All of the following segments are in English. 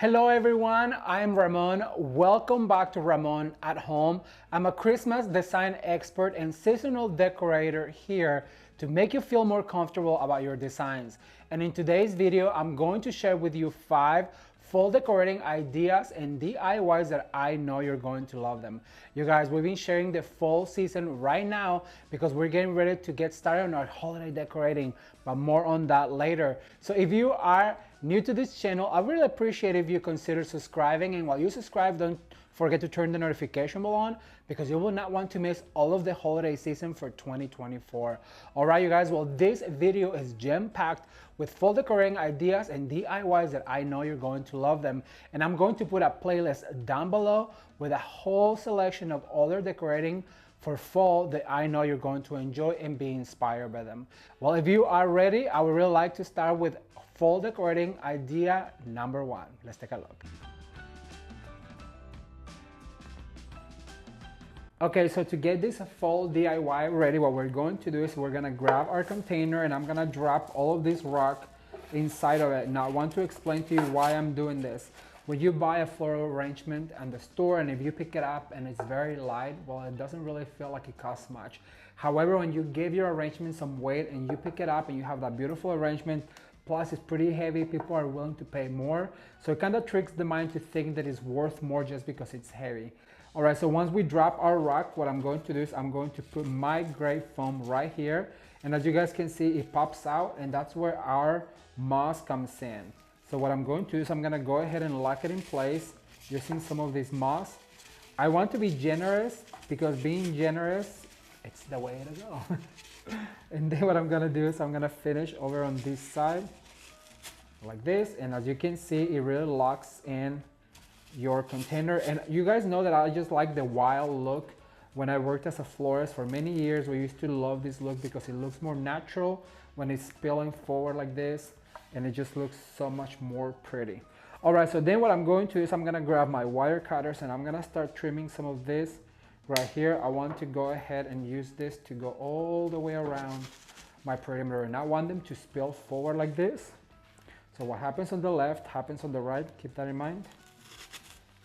Hello everyone, I'm Ramon. Welcome back to Ramon at Home. I'm a Christmas design expert and seasonal decorator here to make you feel more comfortable about your designs. And in today's video, I'm going to share with you 5 fall decorating ideas and DIYs that I know you're going to love them. You guys, we've been sharing the fall season right now because we're getting ready to get started on our holiday decorating, but more on that later. So if you are new to this channel, I really appreciate if you consider subscribing, and while you subscribe, don't forget to turn the notification bell on because you will not want to miss all of the holiday season for 2024. All right, you guys, well, this video is jam-packed with fall decorating ideas and DIYs that I know you're going to love them. And I'm going to put a playlist down below with a whole selection of other decorating for fall that I know you're going to enjoy and be inspired by them. Well, if you are ready, I would really like to start with fall decorating idea number 1. Let's take a look. Okay, so to get this fall DIY ready, what we're going to do is we're gonna grab our container and I'm gonna drop all of this rock inside of it. Now I want to explain to you why I'm doing this. When you buy a floral arrangement at the store and if you pick it up and it's very light, well, it doesn't really feel like it costs much. However, when you give your arrangement some weight and you pick it up and you have that beautiful arrangement, plus it's pretty heavy, people are willing to pay more. So it kind of tricks the mind to think that it's worth more just because it's heavy. All right, so once we drop our rock, what I'm going to do is I'm going to put my gray foam right here. And as you guys can see, it pops out and that's where our moss comes in. So what I'm going to do is I'm gonna go ahead and lock it in place using some of this moss. I want to be generous because being generous, it's the way to go. And then what I'm gonna do is I'm gonna finish over on this side like this. And as you can see, it really locks in your container. And you guys know that I just like the wild look. When I worked as a florist for many years, we used to love this look because it looks more natural when it's spilling forward like this, and it just looks so much more pretty. All right, so then what I'm going to do is I'm gonna grab my wire cutters and I'm gonna start trimming some of this right here. I want to go ahead and use this to go all the way around my perimeter, and I want them to spill forward like this. So what happens on the left happens on the right, keep that in mind.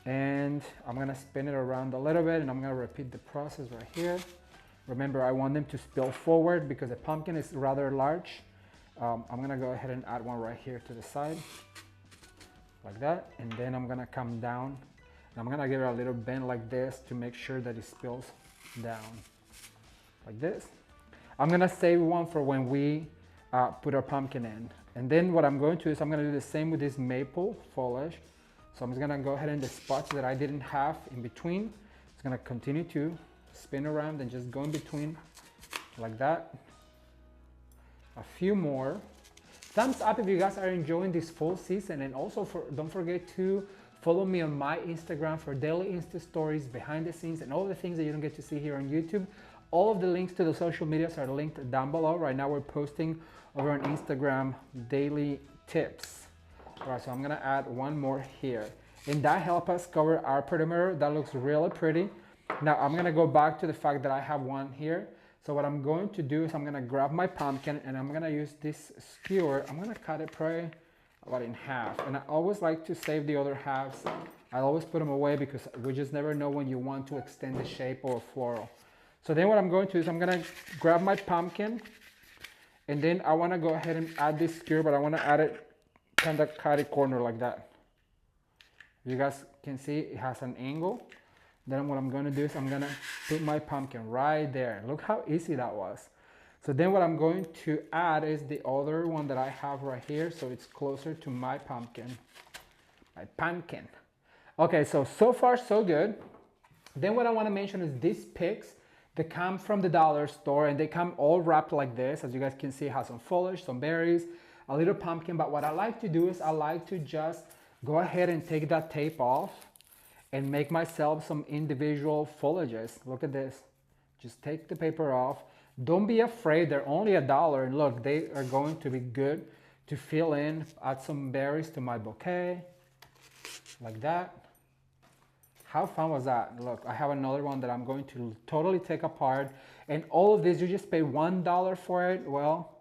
And I'm gonna spin it around a little bit and I'm gonna repeat the process right here. Remember, I want them to spill forward because the pumpkin is rather large. I'm gonna go ahead and add one right here to the side, like that. And then I'm gonna come down and I'm gonna give it a little bend like this to make sure that it spills down, like this. I'm gonna save one for when we put our pumpkin in. And then what I'm going to do is I'm gonna do the same with this maple foliage. So I'm just gonna go ahead and the spots that I didn't have in between, it's gonna continue to spin around and just go in between like that. A few more. Thumbs up if you guys are enjoying this fall season, and also don't forget to follow me on my Instagram for daily Insta stories, behind the scenes, and all the things that you don't get to see here on YouTube. All of the links to the social medias are linked down below. Right now we're posting over on Instagram daily tips. All right, so I'm gonna add one more here. And that helps us cover our perimeter. That looks really pretty. Now I'm gonna go back to the fact that I have one here. So what I'm going to do is I'm gonna grab my pumpkin and I'm gonna use this skewer. I'm gonna cut it probably about in half. And I always like to save the other halves. I always put them away because we just never know when you want to extend the shape of a floral. So then what I'm going to do is I'm gonna grab my pumpkin and then I wanna go ahead and add this skewer, but I wanna add it kind of cut it corner like that. You guys can see it has an angle. Then what I'm going to do is I'm going to put my pumpkin right there. Look how easy that was. So then what I'm going to add is the other one that I have right here, so it's closer to my pumpkin. Okay, so far so good. Then what I want to mention is these picks. They come from the dollar store and they come all wrapped like this. As you guys can see, it has some foliage, some berries, a little pumpkin. But what I like to do is I like to just go ahead and take that tape off and make myself some individual foliages. Look at this. Just take the paper off. Don't be afraid, they're only $1. And look, they are going to be good to fill in, add some berries to my bouquet, like that. How fun was that? Look, I have another one that I'm going to totally take apart. And all of this, you just pay $1 for it. Well,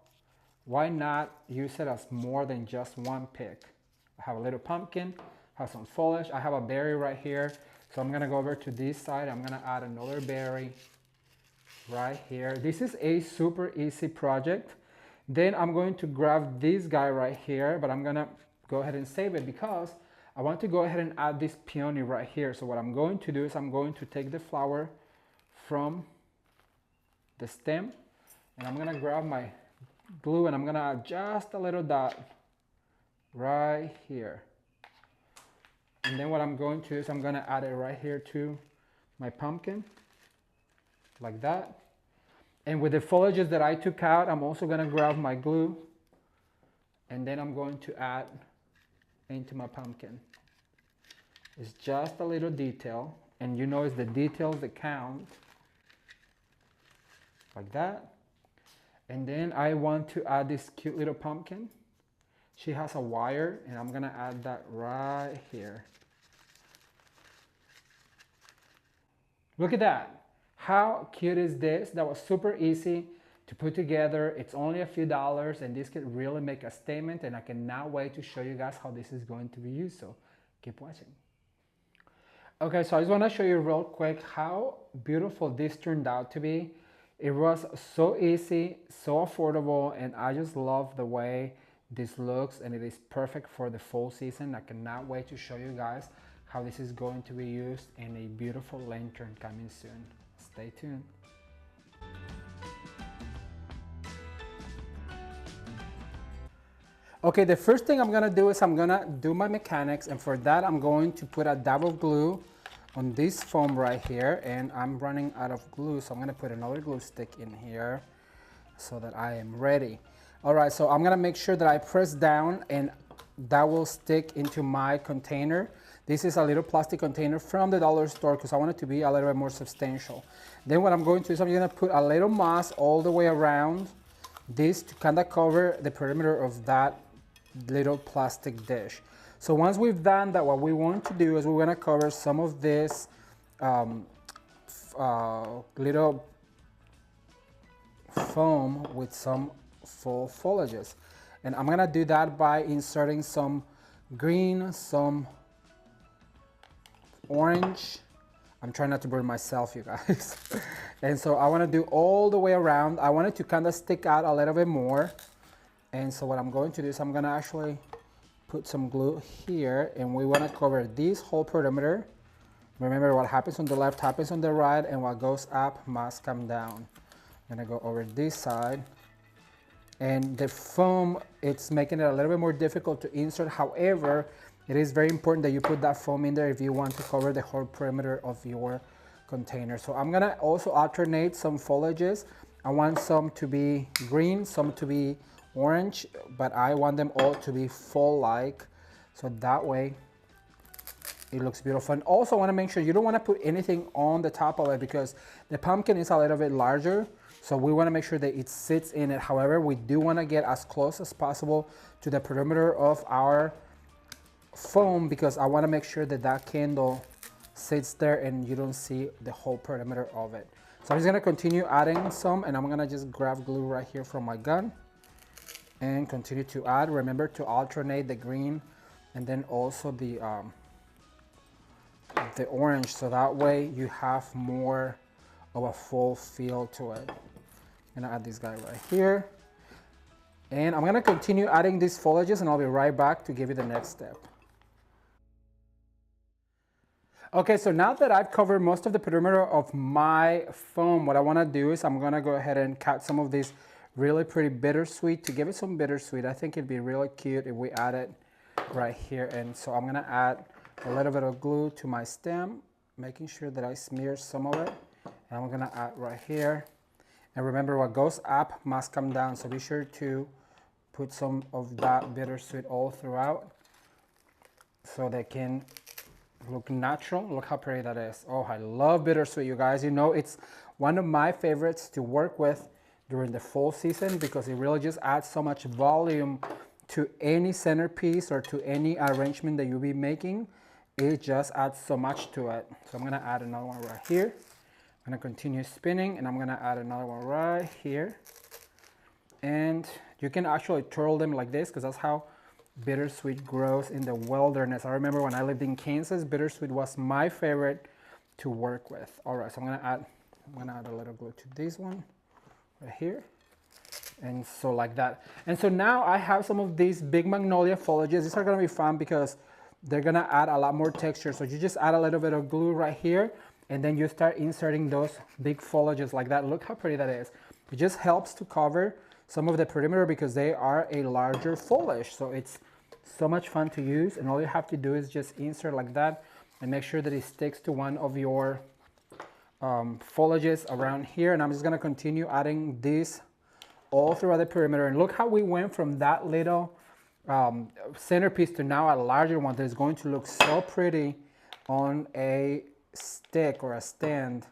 why not use it as more than just one pick? I have a little pumpkin, has some foliage. I have a berry right here. So I'm gonna go over to this side. I'm gonna add another berry right here. This is a super easy project. Then I'm going to grab this guy right here, but I'm gonna go ahead and save it because I want to go ahead and add this peony right here. So what I'm going to do is I'm going to take the flower from the stem and I'm gonna grab my glue and I'm gonna add just a little dot right here. And then what I'm going to do is I'm gonna add it right here to my pumpkin, like that. And with the foliages that I took out, I'm also gonna grab my glue and then I'm going to add into my pumpkin. It's just a little detail, and you know it's the details that count, like that. And then I want to add this cute little pumpkin. She has a wire and I'm gonna add that right here. Look at that. How cute is this? That was super easy to put together. It's only a few dollars and this could really make a statement, and I cannot wait to show you guys how this is going to be used, so keep watching. Okay, so I just want to show you real quick how beautiful this turned out to be. It was so easy, so affordable, and I just love the way this looks, and it is perfect for the fall season. I cannot wait to show you guys how this is going to be used in a beautiful lantern coming soon. Stay tuned. Okay, the first thing I'm gonna do is I'm gonna do my mechanics, and for that I'm going to put a dab of glue on this foam right here, and I'm running out of glue, so I'm gonna put another glue stick in here so that I am ready. All right, so I'm gonna make sure that I press down and that will stick into my container. This is a little plastic container from the dollar store because I want it to be a little bit more substantial. Then what I'm going to do is I'm gonna put a little moss all the way around this to kind of cover the perimeter of that little plastic dish. So once we've done that, what we want to do is we're gonna cover some of this little foam with some full foliages. And I'm gonna do that by inserting some green, some orange. I'm trying not to burn myself, you guys. And so I wanna do all the way around. I want it to kind of stick out a little bit more. And so what I'm going to do is I'm gonna actually put some glue here, and we wanna cover this whole perimeter. Remember, what happens on the left happens on the right, and what goes up must come down. I'm gonna go over this side. And the foam, it's making it a little bit more difficult to insert. However, it is very important that you put that foam in there if you want to cover the whole perimeter of your container. So I'm gonna also alternate some foliages. I want some to be green, some to be orange, but I want them all to be fall-like, so that way it looks beautiful. And also I want to make sure you don't want to put anything on the top of it because the pumpkin is a little bit larger, so we want to make sure that it sits in it. However, we do want to get as close as possible to the perimeter of our foam because I want to make sure that that candle sits there and you don't see the whole perimeter of it. So I'm just going to continue adding some, and I'm going to just grab glue right here from my gun and continue to add. Remember to alternate the green and then also the orange, so that way you have more of a full feel to it. I'm gonna add this guy right here, and I'm gonna continue adding these foliages, and I'll be right back to give you the next step. Okay, so now that I've covered most of the perimeter of my foam, what I wanna do is I'm gonna go ahead and cut some of these really pretty bittersweet to give it some bittersweet. I think it'd be really cute if we add it right here. And so I'm gonna add a little bit of glue to my stem, making sure that I smear some of it. And I'm gonna add right here. And remember, what goes up must come down. So be sure to put some of that bittersweet all throughout so they can look natural. Look how pretty that is. Oh, I love bittersweet, you guys. You know, it's one of my favorites to work with during the fall season because it really just adds so much volume to any centerpiece or to any arrangement that you'll be making. It just adds so much to it. So I'm gonna add another one right here. I'm gonna continue spinning, and I'm gonna add another one right here. And you can actually twirl them like this because that's how bittersweet grows in the wilderness. I remember when I lived in Kansas, bittersweet was my favorite to work with. All right, so I'm gonna add a little glue to this one right here. And so like that. And so now I have some of these big magnolia foliages. These are gonna be fun because they're gonna add a lot more texture. So you just add a little bit of glue right here, and then you start inserting those big foliages like that. Look how pretty that is. It just helps to cover some of the perimeter because they are a larger foliage. So it's so much fun to use, and all you have to do is just insert like that and make sure that it sticks to one of your foliages around here. And I'm just gonna continue adding this all throughout the perimeter. And look how we went from that little centerpiece to now a larger one that is going to look so pretty on a stick or a stand.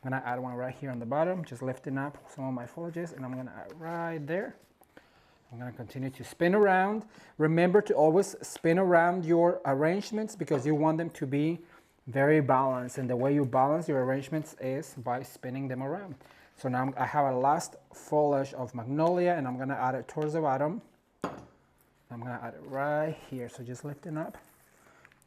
I'm gonna add one right here on the bottom, just lifting up some of my foliages, and I'm gonna add right there. I'm gonna continue to spin around. Remember to always spin around your arrangements because you want them to be very balanced, and the way you balance your arrangements is by spinning them around. So now I have a last foliage of magnolia, and I'm gonna add it towards the bottom. I'm gonna add it right here, so just lifting up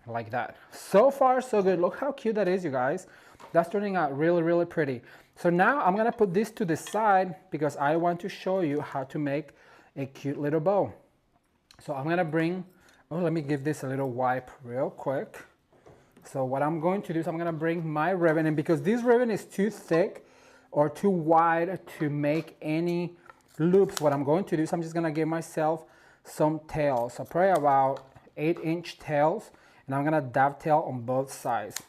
like that. So far so good. Look how cute that is, you guys. That's turning out really, really pretty. So now I'm gonna put this to the side because I want to show you how to make a cute little bow. So I'm gonna bring, oh, let me give this a little wipe real quick. So what I'm going to do is I'm gonna bring my ribbon, and because this ribbon is too thick or too wide to make any loops, what I'm going to do is I'm just gonna give myself some tails. So probably about 8-inch tails, and I'm gonna dovetail on both sides.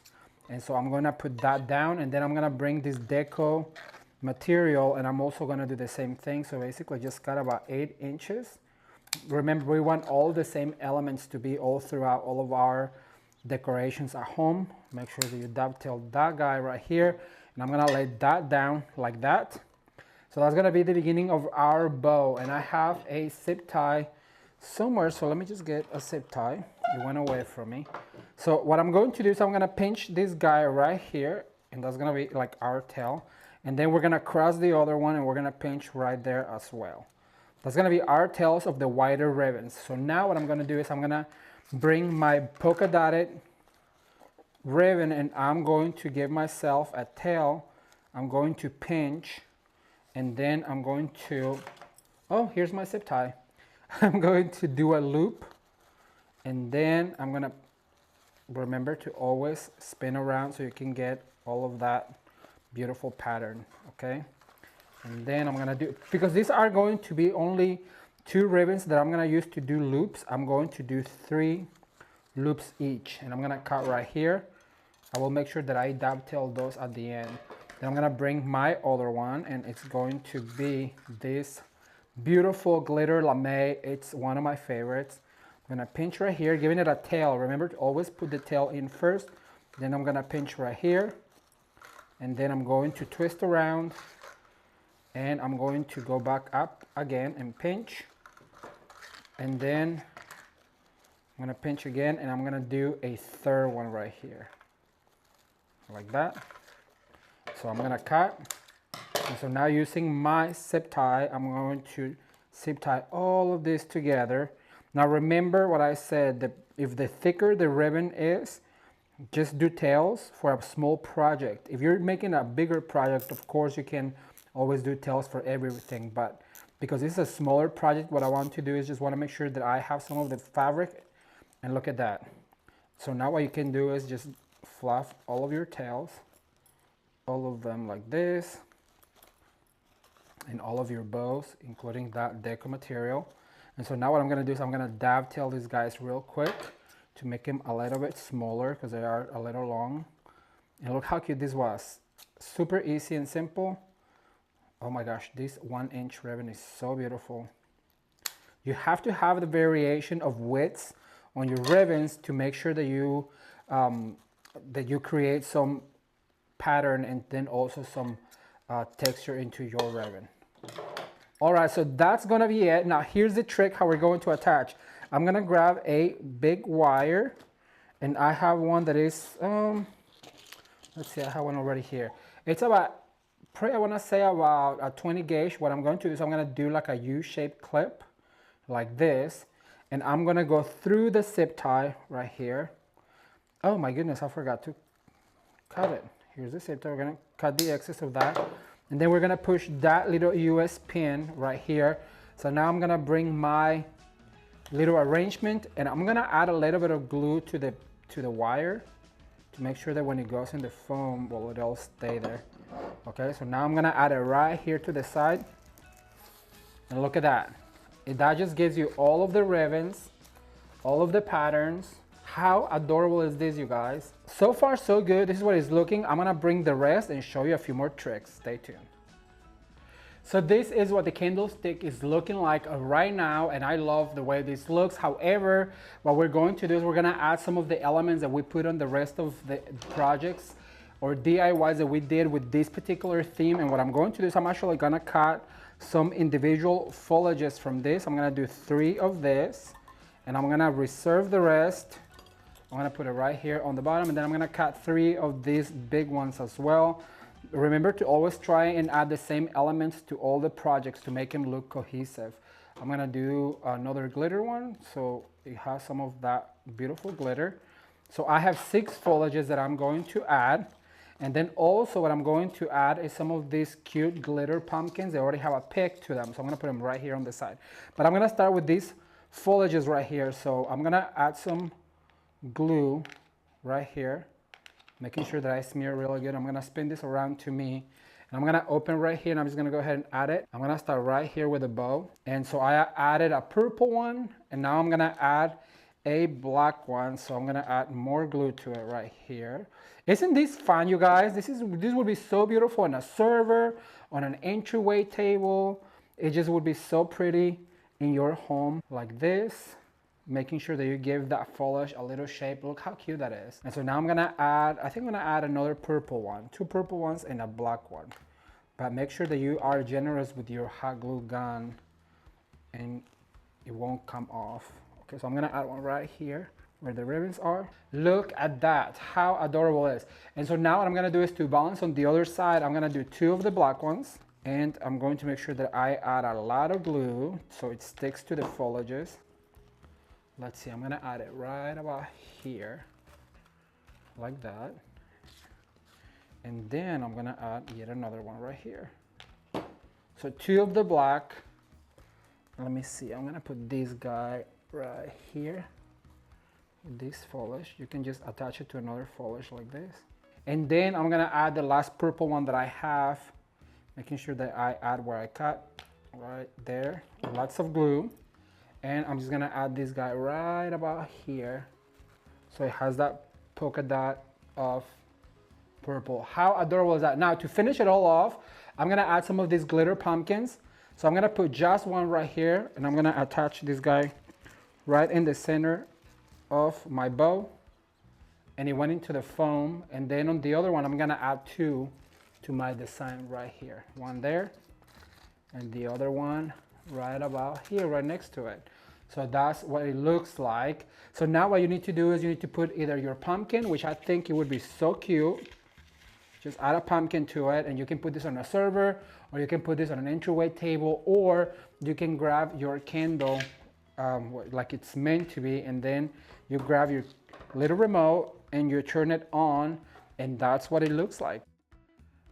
And so I'm gonna put that down, and then I'm gonna bring this deco material, and I'm also gonna do the same thing. So basically just cut about 8 inches. Remember, we want all the same elements to be all throughout all of our decorations at home. Make sure that you dovetail that guy right here, and I'm gonna lay that down like that. So that's gonna be the beginning of our bow, and I have a zip tie somewhere, so let me just get a zip tie. It went away from me. So what I'm going to do is I'm gonna pinch this guy right here, and that's gonna be like our tail, and then we're gonna cross the other one, and we're gonna pinch right there as well. That's gonna be our tails of the wider ribbons. So now what I'm gonna do is I'm gonna bring my polka dotted ribbon, and I'm going to give myself a tail. I'm going to pinch, and then I'm going to, oh, here's my zip tie. I'm going to do a loop, and then I'm gonna remember to always spin around so you can get all of that beautiful pattern, okay? And then I'm gonna do, because these are going to be only 2 ribbons that I'm gonna use to do loops, I'm going to do 3 loops each, and I'm gonna cut right here. I will make sure that I dovetail those at the end. Then I'm gonna bring my other one, and it's going to be this beautiful glitter lame. It's one of my favorites. I'm gonna pinch right here, giving it a tail. Remember to always put the tail in first. Then I'm gonna pinch right here, and then I'm going to twist around, and I'm going to go back up again and pinch, and then I'm gonna pinch again, and I'm gonna do a third one right here like that. So I'm gonna cut, and so now using my zip tie, I'm going to zip tie all of this together. Now remember what I said, that if the thicker the ribbon is, just do tails for a small project. If you're making a bigger project, of course you can always do tails for everything, but because this is a smaller project, what I want to do is just want to make sure that I have some of the fabric, and look at that. So now what you can do is just fluff all of your tails, all of them like this, and all of your bows, including that deco material. And so now what I'm gonna do is I'm gonna dovetail these guys real quick to make them a little bit smaller because they are a little long. And look how cute this was. Super easy and simple. Oh my gosh, this 1-inch ribbon is so beautiful. You have to have the variation of widths on your ribbons to make sure that you create some pattern and then also some texture into your ribbon. All right, so that's gonna be it. Now here's the trick how we're going to attach. I'm gonna grab a big wire, and I have one that is, let's see, I have one already here. It's about, I wanna say about a 20 gauge. What I'm going to do is I'm gonna do like a U-shaped clip like this. And I'm gonna go through the zip tie right here. Oh my goodness, I forgot to cut it. Here's the zip tie. We're gonna cut the excess of that. And then we're gonna push that little US pin right here. So now I'm gonna bring my little arrangement and I'm gonna add a little bit of glue to the wire to make sure that when it goes in the foam, well, it'll stay there. Okay, so now I'm gonna add it right here to the side. And look at that. That just gives you all of the ribbons, all of the patterns. How adorable is this, you guys? So far, so good. This is what it's looking. I'm gonna bring the rest and show you a few more tricks. Stay tuned. So this is what the candlestick is looking like right now, and I love the way this looks. However, what we're going to do is we're gonna add some of the elements that we put on the rest of the projects or DIYs that we did with this particular theme. And what I'm going to do is I'm actually gonna cut some individual foliages from this. I'm gonna do 3 of this, and I'm gonna reserve the rest. I'm gonna put it right here on the bottom, and then I'm gonna cut 3 of these big ones as well. Remember to always try and add the same elements to all the projects to make them look cohesive. I'm gonna do another glitter one, so it has some of that beautiful glitter. So I have 6 foliages that I'm going to add. And then also what I'm going to add is some of these cute glitter pumpkins. They already have a pick to them, so I'm gonna put them right here on the side. But I'm gonna start with these foliages right here. So I'm gonna add some glue right here, making sure that I smear really good. I'm gonna spin this around to me, and I'm gonna open right here, and I'm just gonna go ahead and add it. I'm gonna start right here with a bow. And so I added a purple one, and now I'm gonna add a black one. So I'm gonna add more glue to it right here. Isn't this fun, you guys? This would be so beautiful on a server, on an entryway table. It just would be so pretty in your home like this, making sure that you give that foliage a little shape. Look how cute that is. And so now I'm gonna add, I think I'm gonna add another purple one, 2 purple ones and a black one. But make sure that you are generous with your hot glue gun and it won't come off. Okay, so I'm gonna add one right here where the ribbons are. Look at that, how adorable it is. And so now what I'm gonna do is to balance on the other side, I'm gonna do 2 of the black ones, and I'm going to make sure that I add a lot of glue so it sticks to the foliages. Let's see, I'm gonna add it right about here, like that. And then I'm gonna add yet another one right here. So 2 of the black. Let me see, I'm gonna put this guy right here. This foliage, you can just attach it to another foliage like this. And then I'm gonna add the last purple one that I have, making sure that I add where I cut, right there. Lots of glue. And I'm just gonna add this guy right about here. So it has that polka dot of purple. How adorable is that? Now to finish it all off, I'm gonna add some of these glitter pumpkins. So I'm gonna put just one right here, and I'm gonna attach this guy right in the center of my bow, and it went into the foam. And then on the other one, I'm gonna add 2 to my design right here. One there, and the other one right about here, right next to it. So that's what it looks like. So now what you need to do is you need to put either your pumpkin, which I think it would be so cute. Just add a pumpkin to it, and you can put this on a server, or you can put this on an entryway table, or you can grab your candle like it's meant to be, and then you grab your little remote and you turn it on, and that's what it looks like.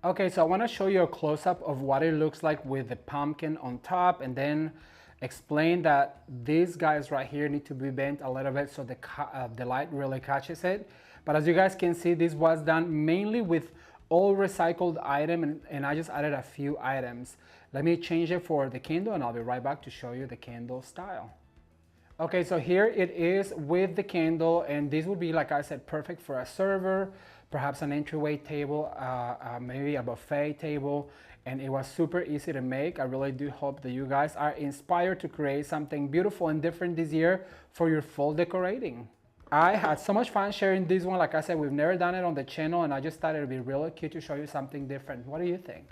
Okay, so I want to show you a close-up of what it looks like with the pumpkin on top, and then explain that these guys right here need to be bent a little bit so the light really catches it. But as you guys can see, this was done mainly with all recycled item, and I just added a few items. Let me change it for the candle, and I'll be right back to show you the candle style. Okay, so here it is with the candle, and this would be, like I said, perfect for a server, perhaps an entryway table, maybe a buffet table, and it was super easy to make. I really do hope that you guys are inspired to create something beautiful and different this year for your fall decorating. I had so much fun sharing this one. Like I said, we've never done it on the channel, and I just thought it would be really cute to show you something different. What do you think?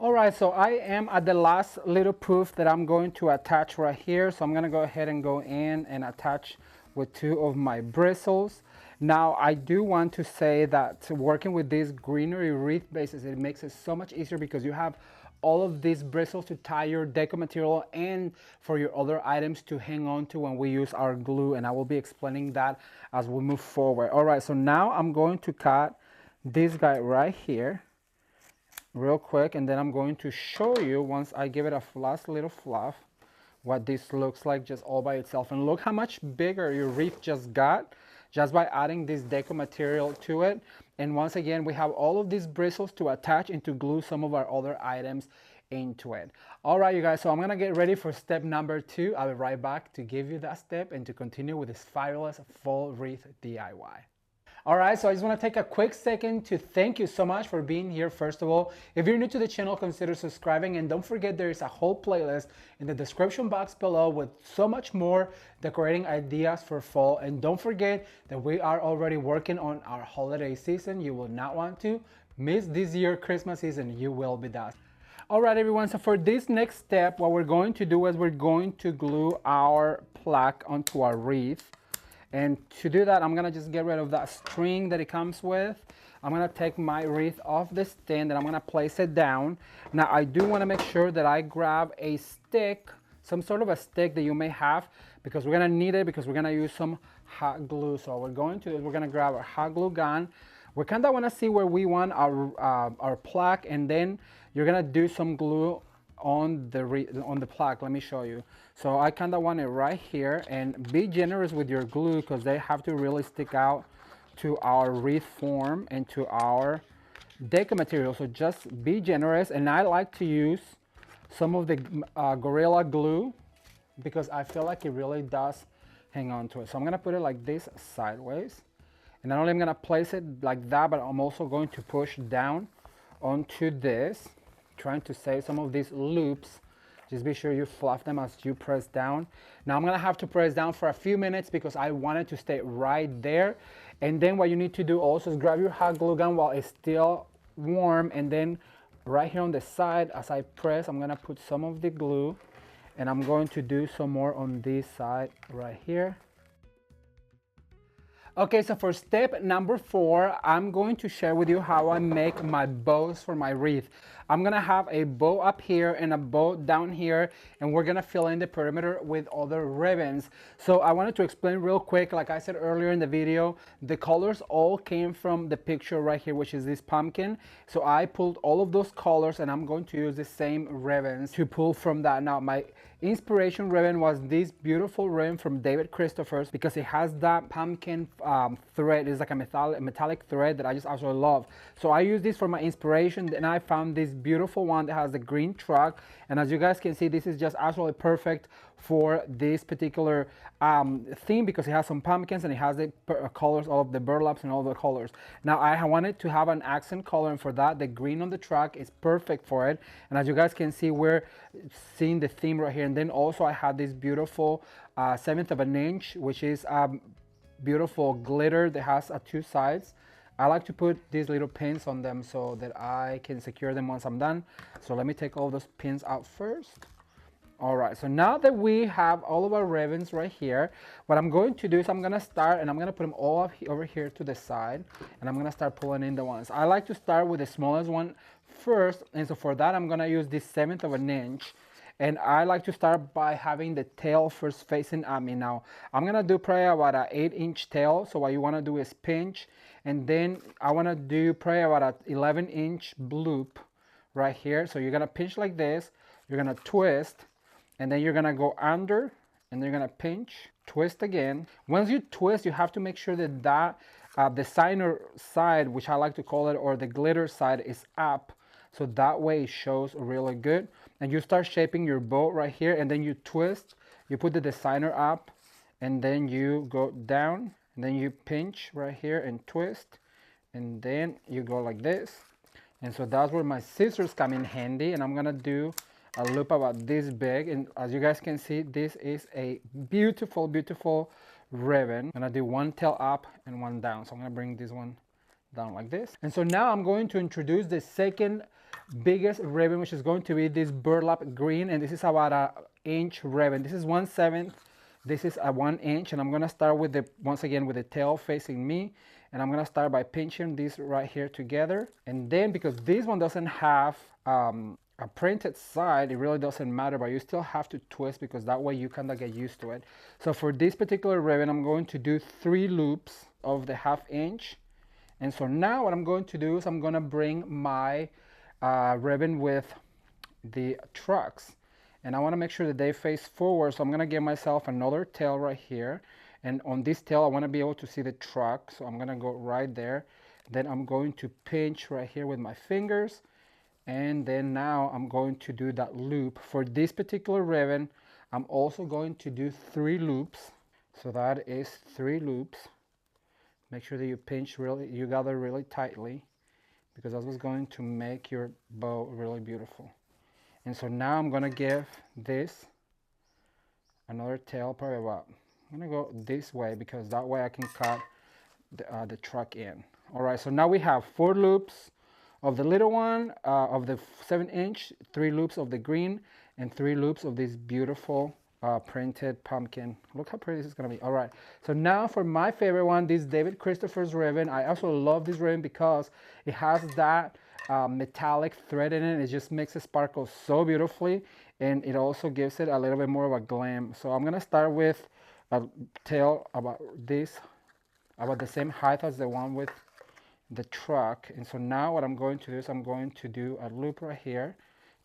All right, so I am at the last little proof that I'm going to attach right here. So I'm gonna go ahead and go in and attach with 2 of my bristles. Now, I do want to say that working with these greenery wreath bases, it makes it so much easier because you have all of these bristles to tie your deco material and for your other items to hang on to when we use our glue, and I will be explaining that as we move forward. All right, so now I'm going to cut this guy right here real quick, and then I'm going to show you once I give it a last little fluff what this looks like just all by itself. And look how much bigger your wreath just got just by adding this deco material to it. And once again, we have all of these bristles to attach and to glue some of our other items into it. All right, you guys, so I'm gonna get ready for step number 2. I'll be right back to give you that step and to continue with this fabulous fall wreath DIY. All right, so I just want to take a quick second to thank you so much for being here. First of all, if you're new to the channel, consider subscribing, and don't forget there is a whole playlist in the description box below with so much more decorating ideas for fall. And don't forget that we are already working on our holiday season. You will not want to miss this year Christmas season. You will be done. All right, everyone, so for this next step, what we're going to do is we're going to glue our plaque onto our wreath. And to do that, I'm gonna just get rid of that string that it comes with. I'm gonna take my wreath off the stand and I'm gonna place it down. Now, I do wanna make sure that I grab a stick, some sort of a stick that you may have, because we're gonna need it because we're gonna use some hot glue. So what we're going to do is we're gonna grab our hot glue gun. We kinda wanna see where we want our plaque, and then you're gonna do some glue on the plaque. Let me show you. So I kind of want it right here, and be generous with your glue because they have to really stick out to our wreath form and to our deco material. So just be generous, and I like to use some of the Gorilla Glue because I feel like it really does hang on to it. So I'm gonna put it like this sideways, and not only I'm gonna place it like that, but I'm also going to push down onto this, trying to save some of these loops. Just be sure you fluff them as you press down. Now I'm gonna have to press down for a few minutes because I want it to stay right there. And then what you need to do also is grab your hot glue gun while it's still warm, and then right here on the side as I press, I'm gonna put some of the glue, and I'm going to do some more on this side right here. Okay, so for step number 4, I'm going to share with you how I make my bows for my wreath. I'm gonna have a bow up here and a bow down here, and we're gonna fill in the perimeter with other ribbons. So I wanted to explain real quick, like I said earlier in the video, the colors all came from the picture right here, which is this pumpkin. So I pulled all of those colors, and I'm going to use the same ribbons to pull from that. Now, my inspiration ribbon was this beautiful ribbon from David Christopher's because it has that pumpkin thread. It's like a metallic thread that I just absolutely love. So I used this for my inspiration, and I found this beautiful one that has the green truck, and as you guys can see, this is just absolutely perfect for this particular theme because it has some pumpkins and it has the colors, all of the burlaps and all the colors. Now I wanted to have an accent color, and for that the green on the truck is perfect for it. And as you guys can see, we're seeing the theme right here. And then also I had this beautiful 1/7 of an inch, which is beautiful glitter that has 2 sides. I like to put these little pins on them so that I can secure them once I'm done. So let me take all those pins out first. All right, so now that we have all of our ribbons right here, what I'm going to do is I'm gonna start, and I'm gonna put them all up over here to the side, and I'm gonna start pulling in the ones. I like to start with the smallest one first, and so for that I'm gonna use this 1/7 of an inch. And I like to start by having the tail first facing at me. Now, I'm gonna do probably about an 8-inch tail. So what you wanna do is pinch, and then I wanna do probably about an 11-inch loop right here. So you're gonna pinch like this, you're gonna twist, and then you're gonna go under, and then you're gonna pinch, twist again. Once you twist, you have to make sure that the designer side, which I like to call it, or the glitter side, is up. So that way it shows really good. And you start shaping your bow right here, and then you twist, you put the designer up, and then you go down, and then you pinch right here and twist, and then you go like this. And so that's where my scissors come in handy, and I'm gonna do a loop about this big. And as you guys can see, this is a beautiful, beautiful ribbon. I'm gonna do one tail up and one down. So I'm gonna bring this one down like this. And so now I'm going to introduce the second biggest ribbon, which is going to be this burlap green, and this is about an inch ribbon. This is 1/7 This is a 1 inch, and I'm gonna start with the, once again, with the tail facing me, and I'm gonna start by pinching these right here together. And then because this one doesn't have a printed side, it really doesn't matter, but you still have to twist because that way you kind of get used to it. So for this particular ribbon, I'm going to do 3 loops of the 1/2 inch. And so now what I'm going to do is I'm gonna bring my ribbon with the trucks, and I want to make sure that they face forward. So I'm going to give myself another tail right here, and on this tail I want to be able to see the truck, so I'm going to go right there. Then I'm going to pinch right here with my fingers, and then now I'm going to do that loop. For this particular ribbon, I'm also going to do 3 loops, so that is 3 loops. Make sure that you pinch really, you gather really tightly, because that's what's going to make your bow really beautiful. And so now I'm gonna give this another tail, probably about, I'm gonna go this way because that way I can cut the truck in. All right, so now we have 4 loops of the little one, of the 7 inch, 3 loops of the green, and 3 loops of this beautiful printed pumpkin. Look how pretty this is gonna be. All right, so now for my favorite one, this David Christopher's ribbon. I also love this ribbon because it has that metallic thread in it. It just makes it sparkle so beautifully, and it also gives it a little bit more of a glam. So I'm gonna start with a tail about this, about the same height as the one with the truck. And so now what I'm going to do is I'm going to do a loop right here,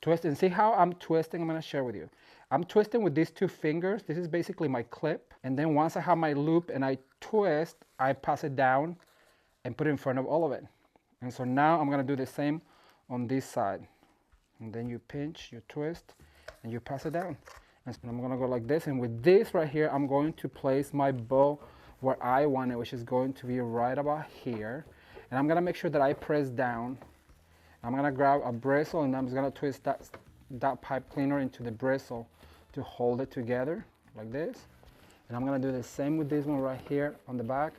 twist, and see how I'm twisting. I'm gonna share with you. I'm twisting with these 2 fingers. This is basically my clip, and then once I have my loop and I twist, I pass it down and put it in front of all of it. And so now I'm gonna do the same on this side. And then you pinch, you twist, and you pass it down. And so I'm gonna go like this, and with this right here, I'm going to place my bow where I want it, which is going to be right about here. And I'm gonna make sure that I press down. I'm gonna grab a bristle, and I'm just gonna twist that pipe cleaner into the bristle to hold it together like this. And I'm gonna do the same with this one right here on the back.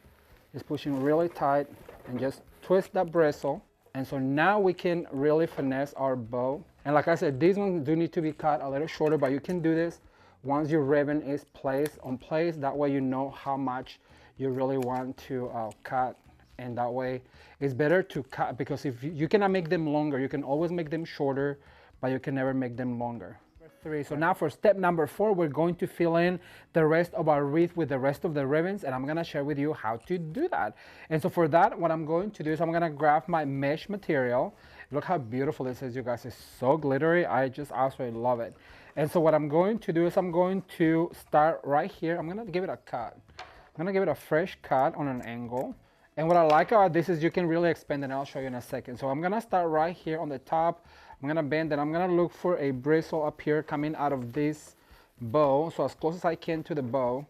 Just pushing really tight and just twist that bristle. And so now we can really finesse our bow. And like I said, these ones do need to be cut a little shorter, but you can do this once your ribbon is placed on place. That way you know how much you really want to cut, and that way it's better to cut, because if you cannot make them longer, you can always make them shorter, but you can never make them longer. 3. So now for step number 4, we're going to fill in the rest of our wreath with the rest of the ribbons, and I'm gonna share with you how to do that. And so for that, what I'm going to do is I'm gonna grab my mesh material. Look how beautiful this is, you guys. It's so glittery. I just absolutely love it. And so what I'm going to do is I'm going to start right here. I'm gonna give it a cut. I'm gonna give it a fresh cut on an angle. And what I like about this is you can really expand it, and I'll show you in a second. So I'm gonna start right here on the top. I'm gonna bend, and I'm gonna look for a bristle up here coming out of this bow, so as close as I can to the bow.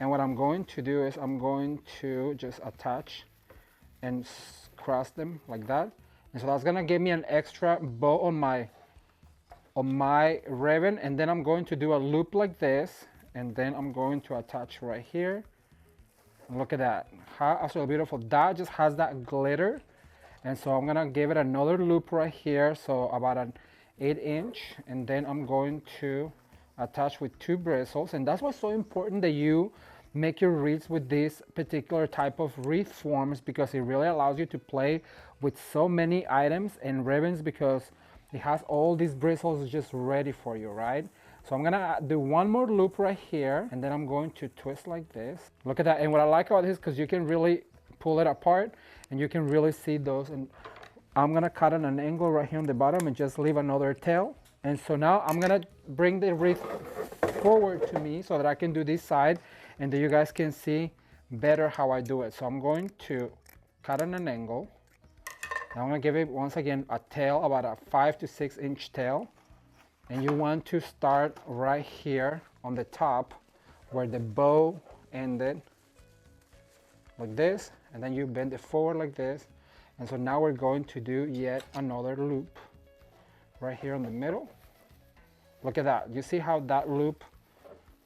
And what I'm going to do is I'm going to just attach and cross them like that. And so that's gonna give me an extra bow on my ribbon. And then I'm going to do a loop like this, and then I'm going to attach right here. And look at that, how absolutely beautiful. That just has that glitter. And so I'm gonna give it another loop right here, so about an 8 inch, and then I'm going to attach with 2 bristles. And that's what's so important, that you make your wreaths with this particular type of wreath forms, because it really allows you to play with so many items and ribbons, because it has all these bristles just ready for you, right? So I'm gonna do 1 more loop right here, and then I'm going to twist like this. Look at that. And what I like about this, because you can really pull it apart and you can really see those. And I'm gonna cut on an angle right here on the bottom and just leave another tail. And so now I'm gonna bring the wreath forward to me so that I can do this side, and then you guys can see better how I do it. So I'm going to cut on an angle. Now I'm gonna give it once again a tail, about a 5 to 6 inch tail. And you want to start right here on the top where the bow ended, like this, and then you bend it forward like this. And so now we're going to do yet another loop right here in the middle. Look at that. You see how that loop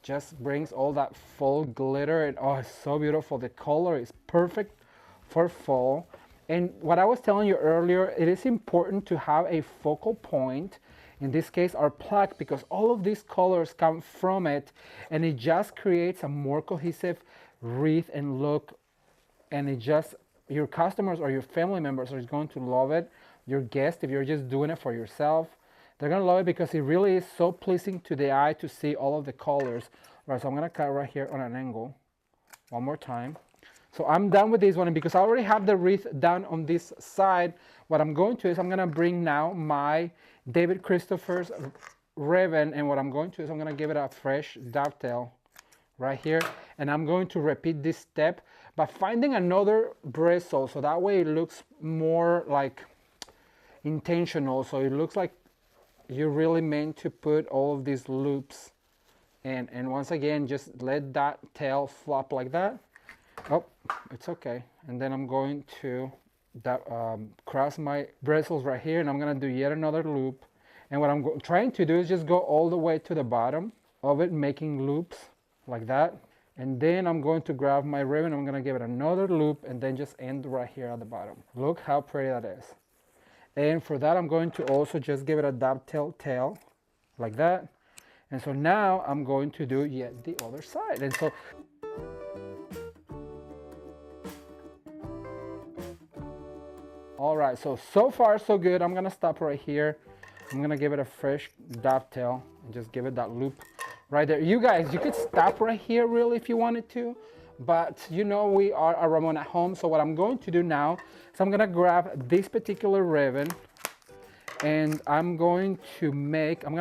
just brings all that full glitter, and oh, it's so beautiful. The color is perfect for fall. And what I was telling you earlier, it is important to have a focal point in this case our plaque, because all of these colors come from it, and it just creates a more cohesive wreath and look. And it just, your customers or your family members are going to love it. Your guests, if you're just doing it for yourself, they're gonna love it because it really is so pleasing to the eye to see all of the colors. All right, so I'm gonna cut right here on an angle one more time. So I'm done with this one, and because I already have the wreath done on this side, what I'm going to is I'm gonna bring now my David Christopher's ribbon, and what I'm going to is I'm gonna give it a fresh dovetail right here, and I'm going to repeat this step by finding another bristle, so that way it looks more like intentional, so it looks like you really meant to put all of these loops in. And once again, just let that tail flop like that. Oh, it's okay. And then I'm going to cross my bristles right here, and I'm gonna do yet another loop. And what I'm trying to do is just go all the way to the bottom of it, making loops like that. And then I'm going to grab my ribbon, I'm gonna give it another loop, and then just end right here at the bottom. Look how pretty that is. And for that, I'm going to also just give it a dovetail tail like that. And so now I'm going to do yet the other side. And so all right, so far so good. I'm gonna stop right here. I'm gonna give it a fresh dovetail and just give it that loop right there. You guys, you could stop right here really if you wanted to, but you know we are a Ramon at home. So what I'm going to do now is I'm gonna grab this particular ribbon, and I'm going to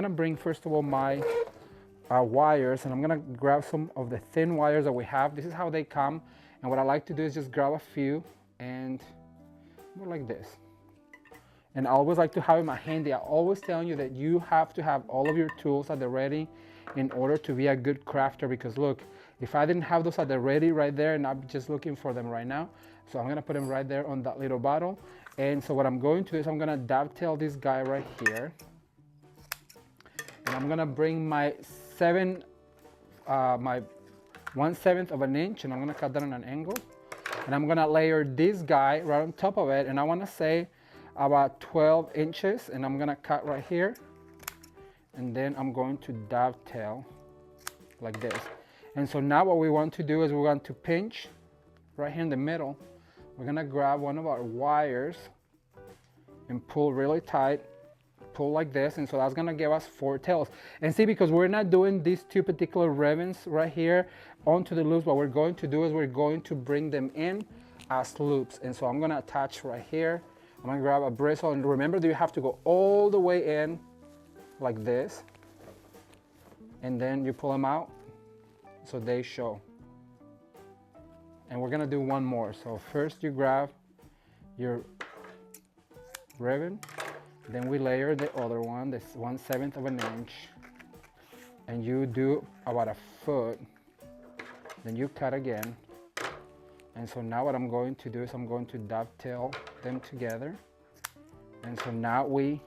bring first of all my wires, and I'm gonna grab some of the thin wires that we have. This is how they come, and what I like to do is just grab a few and more like this. And I always like to have in my handy. I always tell you that you have to have all of your tools at the ready in order to be a good crafter, because look, if I didn't have those at the ready right there, and I'm just looking for them right now, so I'm gonna put them right there on that little bottle. And so what I'm going to do is I'm gonna dovetail this guy right here, and I'm gonna bring my 1/7 of an inch, and I'm gonna cut that on an angle, and I'm gonna layer this guy right on top of it, and I wanna say about 12 inches, and I'm gonna cut right here, and then I'm going to dovetail like this. And so now what we want to do is we're going to pinch right here in the middle. We're gonna grab one of our wires and pull really tight, pull like this, and so that's gonna give us 4 tails. And see, because we're not doing these 2 particular ribbons right here onto the loops, what we're going to do is we're going to bring them in as loops. And so I'm gonna attach right here. I'm gonna grab a bristle, and remember that you have to go all the way in like this, and then you pull them out so they show. And we're gonna do one more. So first you grab your ribbon, then we layer the other one, this 1/7 of an inch, and you do about 1 foot, then you cut again. And so now what I'm going to do is I'm going to dovetail them together. And so now we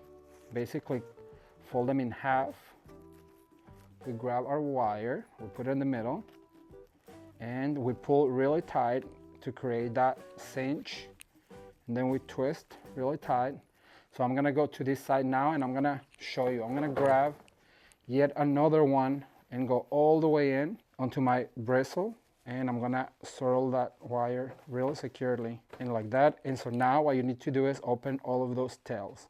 basically fold them in half. We grab our wire, we put it in the middle, and we pull really tight to create that cinch. And then we twist really tight. So I'm gonna go to this side now, and I'm gonna show you. I'm gonna grab yet another one and go all the way in onto my bristle, and I'm gonna swirl that wire really securely and like that. And so now what you need to do is open all of those tails.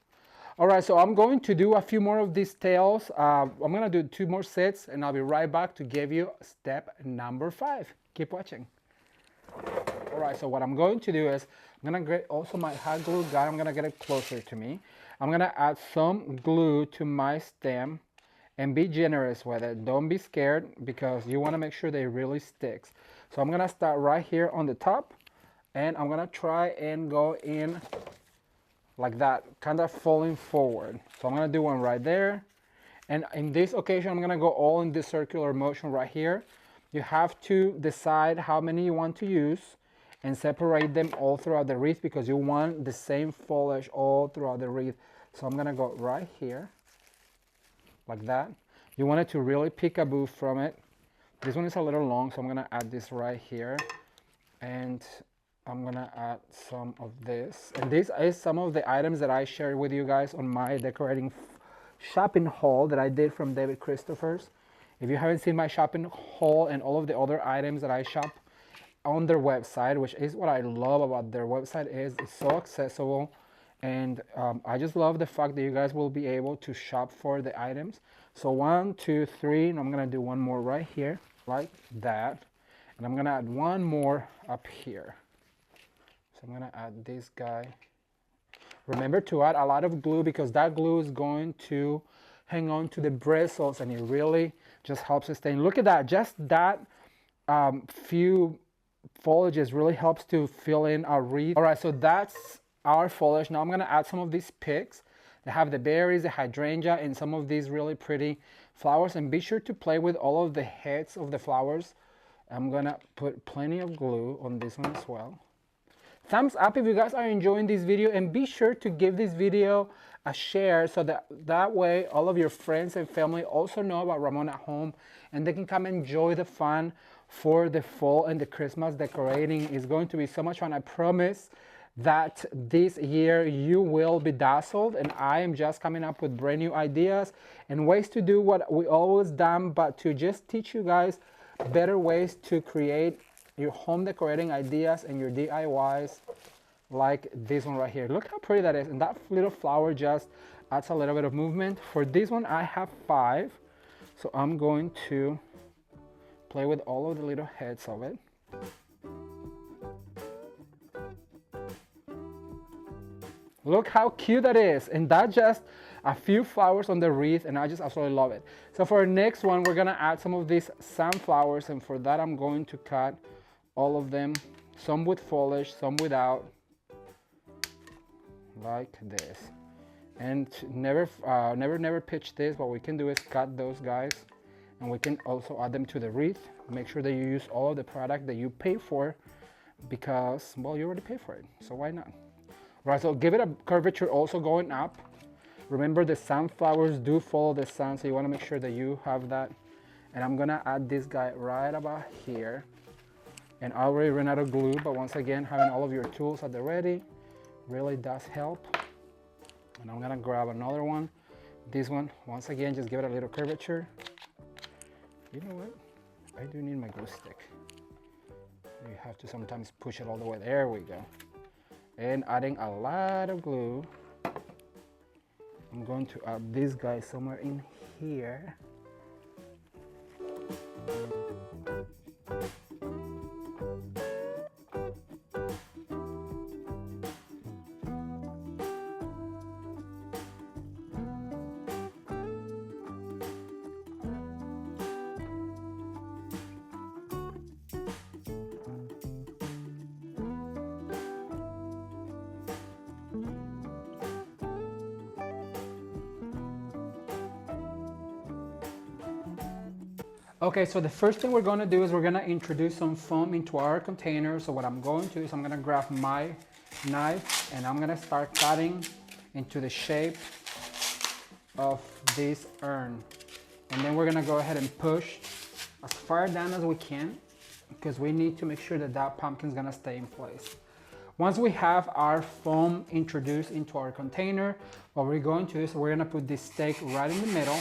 All right, so I'm going to do a few more of these tails. I'm gonna do 2 more sets, and I'll be right back to give you step number 5. Keep watching. All right, so what I'm going to do is I'm gonna get also my hot glue gun. I'm gonna get it closer to me. I'm gonna add some glue to my stem, and be generous with it. Don't be scared, because you wanna make sure they really sticks. So I'm gonna start right here on the top, and I'm gonna try and go in like that, kind of falling forward. So I'm gonna do one right there. And in this occasion, I'm gonna go all in this circular motion right here. You have to decide how many you want to use and separate them all throughout the wreath, because you want the same foliage all throughout the wreath. So I'm gonna go right here, like that. You want it to really peekaboo from it. This one is a little long, so I'm gonna add this right here. And I'm gonna add some of this. And this is some of the items that I shared with you guys on my decorating shopping haul that I did from David Christopher's. If you haven't seen my shopping haul and all of the other items that I shop on their website, which is what I love about their website, is it's so accessible. And I just love the fact that you guys will be able to shop for the items. So 1, 2, 3, and I'm gonna do one more right here, like that. And I'm gonna add one more up here. So I'm gonna add this guy. Remember to add a lot of glue because that glue is going to hang on to the bristles and it really just helps sustain. Look at that, just that few foliages really helps to fill in our wreath. All right, so that's our foliage. Now I'm gonna add some of these picks. They have the berries, the hydrangea, and some of these really pretty flowers. And be sure to play with all of the heads of the flowers. I'm gonna put plenty of glue on this one as well. Thumbs up if you guys are enjoying this video, and be sure to give this video a share so that way all of your friends and family also know about Ramon at Home and they can come enjoy the fun for the fall and the Christmas decorating. Is going to be so much fun. I promise that this year you will be dazzled, and I am just coming up with brand new ideas and ways to do what we always done, but to just teach you guys better ways to create your home decorating ideas and your DIYs, like this one right here. Look how pretty that is, and that little flower just adds a little bit of movement. For this one I have 5, so I'm going to play with all of the little heads of it. Look how cute that is, and that's just a few flowers on the wreath, and I just absolutely love it. So for our next one, we're gonna add some of these sunflowers, and for that I'm going to cut all of them, some with foliage, some without, like this. And never pitch this. What we can do is cut those guys, and we can also add them to the wreath. Make sure that you use all of the product that you pay for, because, well, you already pay for it, so why not? Right, so give it a curvature also going up. Remember, the sunflowers do follow the sun, so you want to make sure that you have that. And I'm gonna add this guy right about here. And I already ran out of glue, but once again, having all of your tools at the ready really does help. And I'm gonna grab another one. This one, once again, just give it a little curvature. You know what? I do need my glue stick. You have to sometimes push it all the way. There we go. And adding a lot of glue. I'm going to add this guy somewhere in here. Okay, so the first thing we're going to do is we're going to introduce some foam into our container. So what I'm going to do is I'm going to grab my knife and I'm going to start cutting into the shape of this urn. And then we're going to go ahead and push as far down as we can, because we need to make sure that that pumpkin is going to stay in place. Once we have our foam introduced into our container, what we're going to do is we're going to put this stake right in the middle.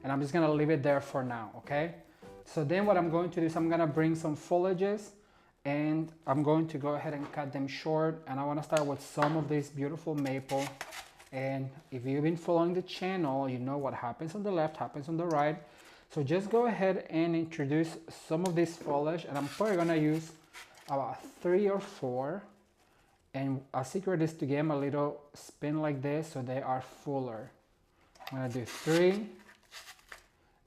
And I'm just gonna leave it there for now, okay? So then what I'm going to do is I'm gonna bring some foliages and I'm going to go ahead and cut them short. And I wanna start with some of this beautiful maple. And if you've been following the channel, you know what happens on the left happens on the right. So just go ahead and introduce some of this foliage, and I'm probably gonna use about 3 or 4. And a secret is to get them a little spin like this so they are fuller. I'm gonna do 3.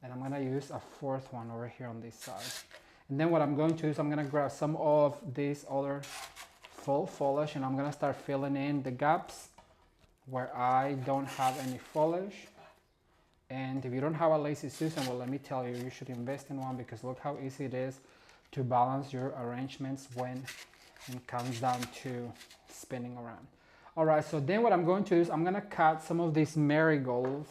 And I'm gonna use a 4th one over here on this side. And then what I'm going to do is I'm gonna grab some of this other full foliage and I'm gonna start filling in the gaps where I don't have any foliage. And if you don't have a Lazy Susan, well, let me tell you, you should invest in one, because look how easy it is to balance your arrangements when it comes down to spinning around. All right, so then what I'm going to do is I'm gonna cut some of these marigolds.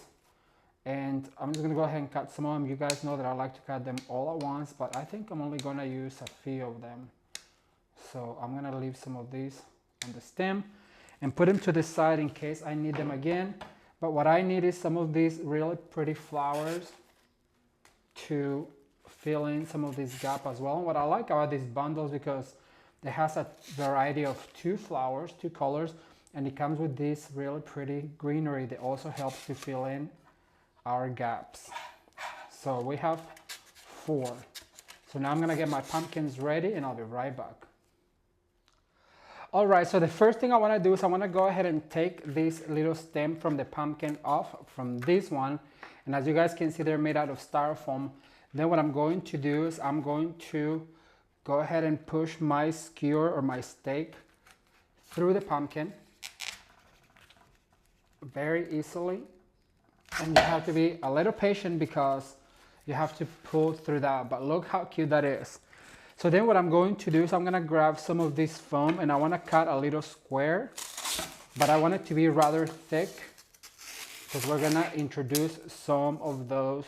And I'm just gonna go ahead and cut some of them. You guys know that I like to cut them all at once, but I think I'm only gonna use a few of them. So I'm gonna leave some of these on the stem and put them to the side in case I need them again. But what I need is some of these really pretty flowers to fill in some of this gap as well. And what I like about these bundles, because it has a variety of 2 flowers, 2 colors, and it comes with this really pretty greenery that also helps to fill in our gaps. So we have 4. So now I'm gonna get my pumpkins ready and I'll be right back. All right, so the first thing I wanna do is I wanna go ahead and take this little stem from the pumpkin off from this one. And as you guys can see, they're made out of styrofoam. Then what I'm going to do is I'm going to go ahead and push my skewer or my stake through the pumpkin very easily. And you have to be a little patient because you have to pull through that, but look how cute that is. So then what I'm going to do is I'm gonna grab some of this foam and I wanna cut a little square, but I want it to be rather thick because we're gonna introduce some of those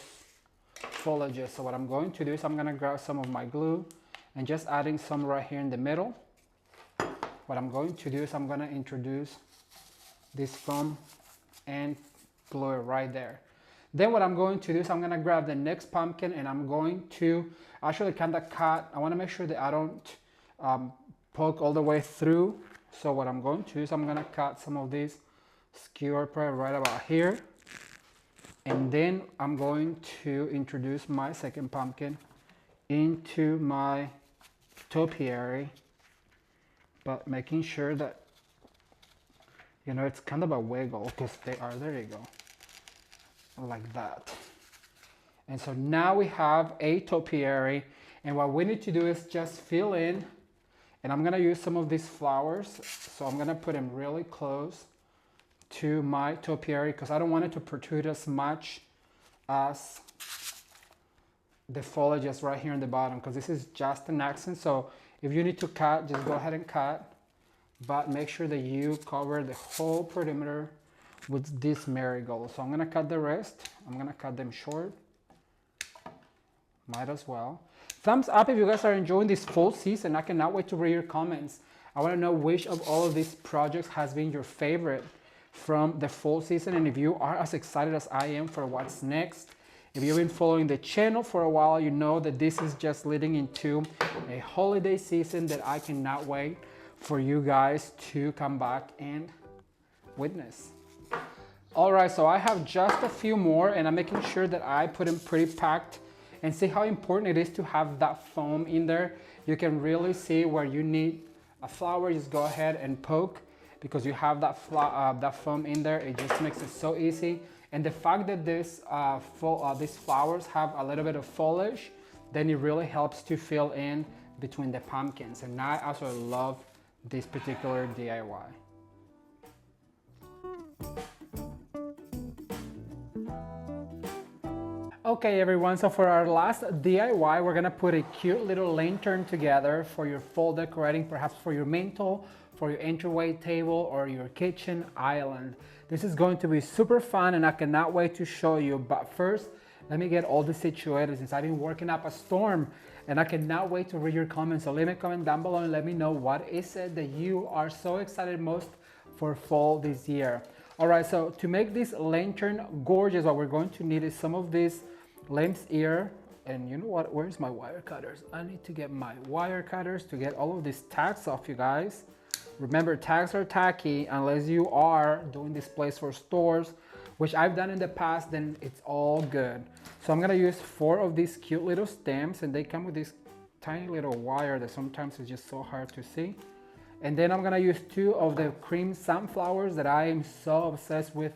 foliages. So what I'm going to do is I'm gonna grab some of my glue and just adding some right here in the middle. What I'm going to do is I'm gonna introduce this foam and glue it right there. Then what I'm going to do is I'm gonna grab the next pumpkin and I'm going to actually kind of cut. I wanna make sure that I don't poke all the way through. So what I'm going to do is I'm gonna cut some of these skewer right about here. And then I'm going to introduce my second pumpkin into my topiary, but making sure that, you know, it's kind of a wiggle because they are, there you go, like that. And so now we have a topiary, and what we need to do is just fill in, and I'm gonna use some of these flowers. So I'm gonna put them really close to my topiary because I don't want it to protrude as much as the foliage is right here in the bottom, because this is just an accent. So if you need to cut, just go ahead and cut, but make sure that you cover the whole perimeter with this marigold. So I'm gonna cut the rest. I'm gonna cut them short. Might as well. Thumbs up if you guys are enjoying this fall season. I cannot wait to read your comments. I wanna know which of all of these projects has been your favorite from the fall season, and if you are as excited as I am for what's next. If you've been following the channel for a while, you know that this is just leading into a holiday season that I cannot wait for you guys to come back and witness. All right, so I have just a few more and I'm making sure that I put them pretty packed, and see how important it is to have that foam in there. You can really see where you need a flower, just go ahead and poke because you have that foam in there. It just makes it so easy. And the fact that these flowers have a little bit of foliage, then it really helps to fill in between the pumpkins. And I also love this particular DIY. Okay everyone, so for our last DIY, we're gonna put a cute little lantern together for your fall decorating, perhaps for your mantle, for your entryway table, or your kitchen island. This is going to be super fun and I cannot wait to show you. But first, let me get all this situated since I've been working up a storm and I cannot wait to read your comments. So leave me a comment down below and let me know what is it that you are so excited most for fall this year. All right, so to make this lantern gorgeous, what we're going to need is some of this lamb's ear. And you know what, where's my wire cutters? I need to get my wire cutters to get all of these tags off, you guys. Remember, tags are tacky unless you are doing displays for stores, which I've done in the past, then it's all good. So I'm gonna use 4 of these cute little stamps, and they come with this tiny little wire that sometimes is just so hard to see. And then I'm gonna use 2 of the cream sunflowers that I am so obsessed with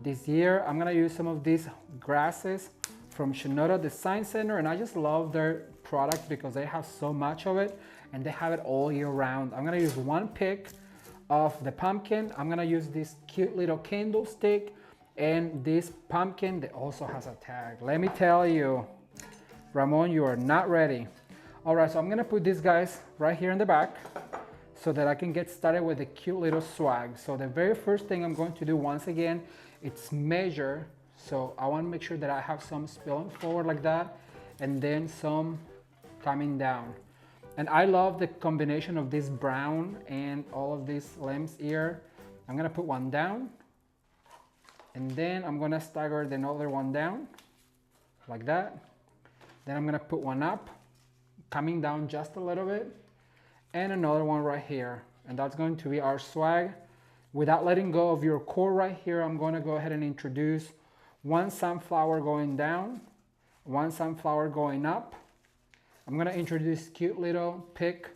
this year. I'm gonna use some of these grasses from Shinoda Design Center, and I just love their product because they have so much of it and they have it all year round. I'm gonna use 1 pick of the pumpkin. I'm gonna use this cute little candlestick and this pumpkin that also has a tag. Let me tell you, Ramon, you are not ready. All right, so I'm gonna put these guys right here in the back so that I can get started with the cute little swag. So the very first thing I'm going to do, once again, it's measure. So I wanna make sure that I have some spilling forward like that and then some coming down. And I love the combination of this brown and all of this lamb's ear. I'm gonna put 1 down And then I'm gonna stagger the other one down, like that. Then I'm gonna put one up, coming down just a little bit, and another one right here. And that's going to be our swag. Without letting go of your core right here, I'm gonna go ahead and introduce one sunflower going down, one sunflower going up. I'm gonna introduce cute little pig,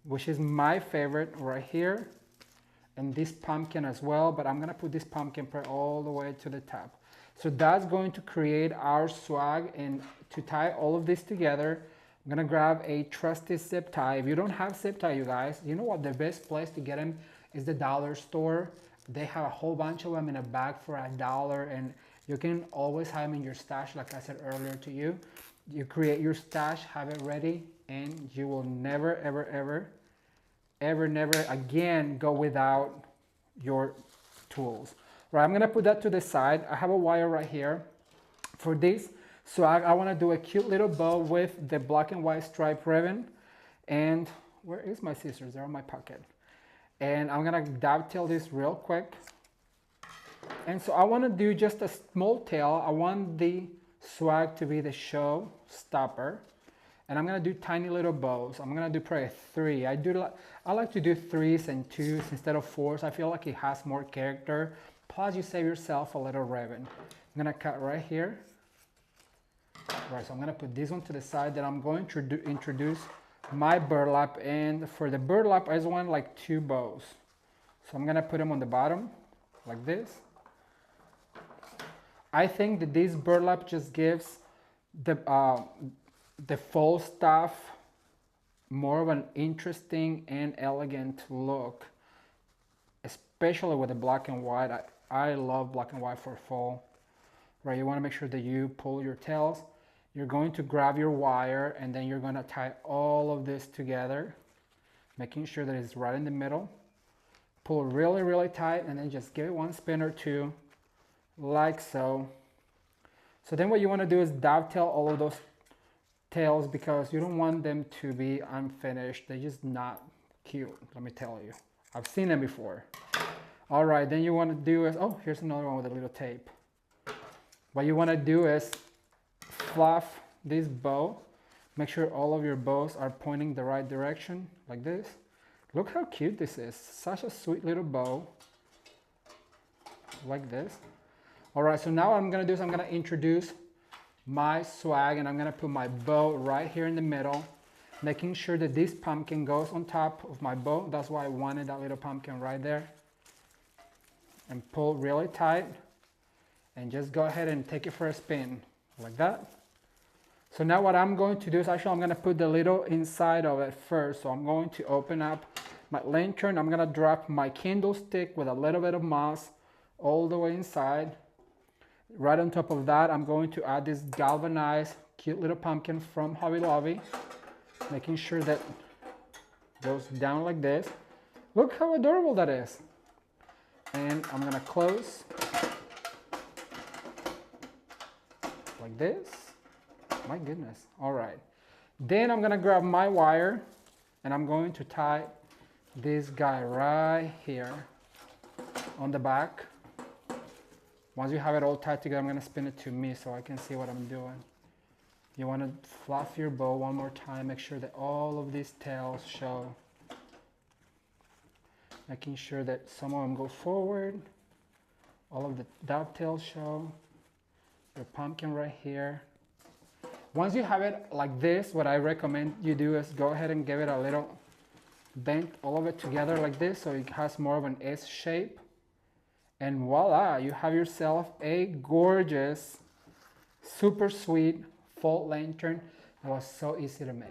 which is my favorite right here, and this pumpkin as well, but I'm gonna put this pumpkin part all the way to the top. So that's going to create our swag. And to tie all of this together, I'm gonna grab a trusty zip tie. If you don't have zip tie, you guys, you know what, the best place to get them is the dollar store. They have a whole bunch of them in a bag for $1, and you can always have them in your stash. Like I said earlier to you, you create your stash, have it ready, and you will never, never again go without your tools. Right, I'm gonna put that to the side. I have a wire right here for this. So I wanna do a cute little bow with the black and white stripe ribbon. And where is my scissors? They're in my pocket. And I'm gonna dovetail this real quick. And so I wanna do just a small tail. I want the swag to be the show stopper. And I'm gonna do tiny little bows. I'm gonna do probably 3. I like to do 3s and 2s instead of 4s. I feel like it has more character. Plus you save yourself a little ribbon. I'm gonna cut right here. Right, so I'm gonna put this one to the side. Then I'm going to introduce my burlap. And for the burlap, I just want like 2 bows. So I'm gonna put them on the bottom like this. I think that this burlap just gives the fall stuff more of an interesting and elegant look, especially with the black and white. I love black and white for fall. Right, you want to make sure that you pull your tails. You're going to grab your wire, and then you're going to tie all of this together, making sure that it's right in the middle. Pull really tight, and then just give it one spin or 2, like so. So then what you want to do is dovetail all of those tails, because you don't want them to be unfinished. They're just not cute, let me tell you. I've seen them before. All right, then you want to do is, oh, here's another one with a little tape. What you want to do is fluff this bow. Make sure all of your bows are pointing the right direction, like this. Look how cute this is. Such a sweet little bow, like this. All right, so now what I'm gonna do is I'm gonna introduce my swag, and I'm gonna put my bow right here in the middle, making sure that this pumpkin goes on top of my bow. That's why I wanted that little pumpkin right there. And pull really tight, and just go ahead and take it for a spin, like that. So now what I'm going to do is actually I'm gonna put the little inside of it first. So I'm going to open up my lantern. I'm gonna drop my candlestick with a little bit of moss all the way inside. Right on top of that, I'm going to add this galvanized cute little pumpkin from Hobby Lobby, making sure that it goes down like this. Look how adorable that is. And I'm gonna close like this. My goodness. All right. Then I'm gonna grab my wire, and I'm going to tie this guy right here on the back. Once you have it all tied together, I'm gonna spin it to me so I can see what I'm doing. You wanna fluff your bow one more time, make sure that all of these tails show. Making sure that some of them go forward, all of the dovetails show, your pumpkin right here. Once you have it like this, what I recommend you do is go ahead and give it a little bend, all of it together like this, so it has more of an S shape. And voila, you have yourself a gorgeous, super sweet fall lantern that was so easy to make.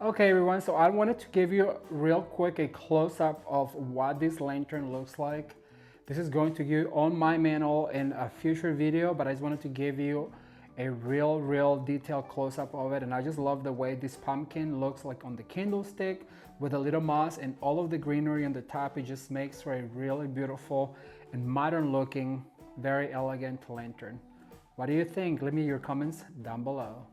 Okay everyone, so I wanted to give you real quick a close-up of what this lantern looks like. This is going to be on my manual in a future video, but I just wanted to give you a real detailed close-up of it. And I just love the way this pumpkin looks like on the candlestick with a little moss and all of the greenery on the top. It just makes for a really beautiful and modern looking, very elegant lantern. What do you think? Leave me your comments down below.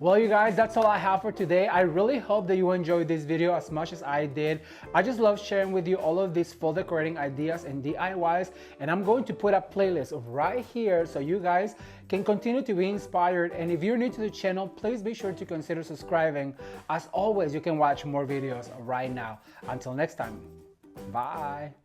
Well, you guys, that's all I have for today. I really hope that you enjoyed this video as much as I did. I just love sharing with you all of these fall decorating ideas and DIYs, and I'm going to put a playlist right here so you guys can continue to be inspired. And if you're new to the channel, please be sure to consider subscribing. As always, you can watch more videos right now. Until next time, bye.